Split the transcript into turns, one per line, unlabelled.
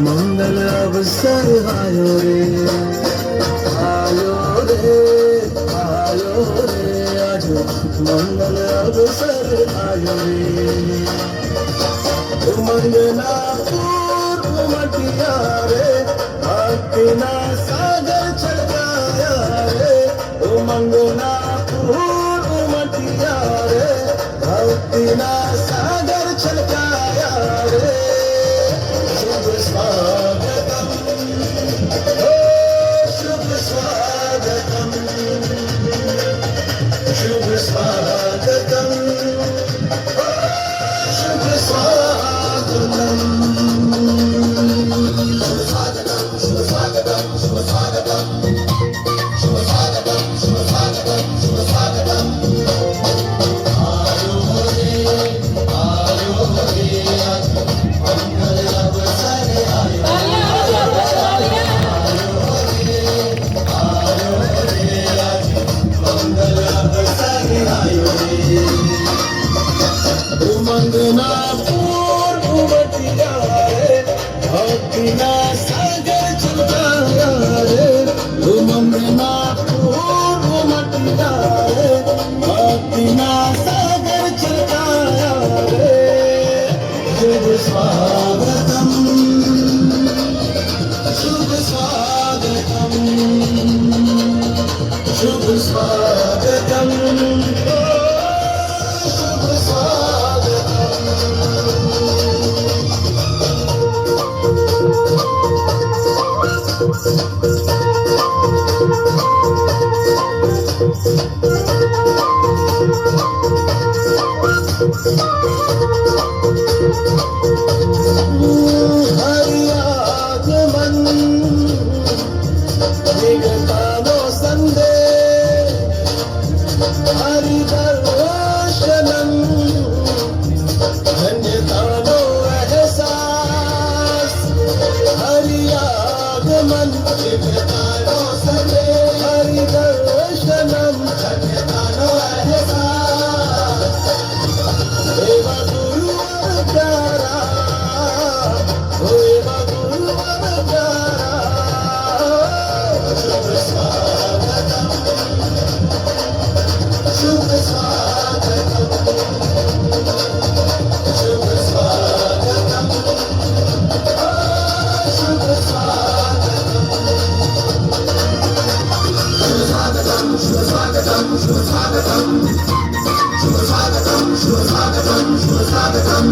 मंगल अवसर आयो रे आज मंगल अवसर आयो रे मंगना पूर्व मटिया रे भक्तिना सागर छलकाया रे मंगना पूर्व मटिया रे भक्तिना सागर छलकाया रे शुभ स्वागतम शुभ स्वागतम शुभ स्वागतम शुभ स्वागतम शुभ स्वागतम शुभ स्वागतम शुभ स्वागतम शुभ स्वागतम शुभ स्वागतम शुभ स्वागतम आयो रे आज मंगल अवसर आयो रे आज मंगल अवसर आयो रे मंगना पूर्व मटिया रे भक्तिना सागर छलकाया रे मंगना पूर्व मटिया रे भक्तिना सागर छलकाया रे शुभ स्वागतम शुभ स्वागतम शुभ स्वागतम शुभ स्वागतम हरियागमन निगतानो संदेश हरिदर्शनम धन्यतानो एहसास हरियागमन निगतानो संदेश हरिदर्शनम धन्यतानो एहसास देव गुरु प्यारा देव गुरु प्यारा शुभ स्वागतम शुभ स्वागतम शुभ स्वागतम शुभ स्वागतम शुभ स्वागतम शुभ स्वागतम शुभ स्वागतम शुभ स्वागतम शुभ स्वागतम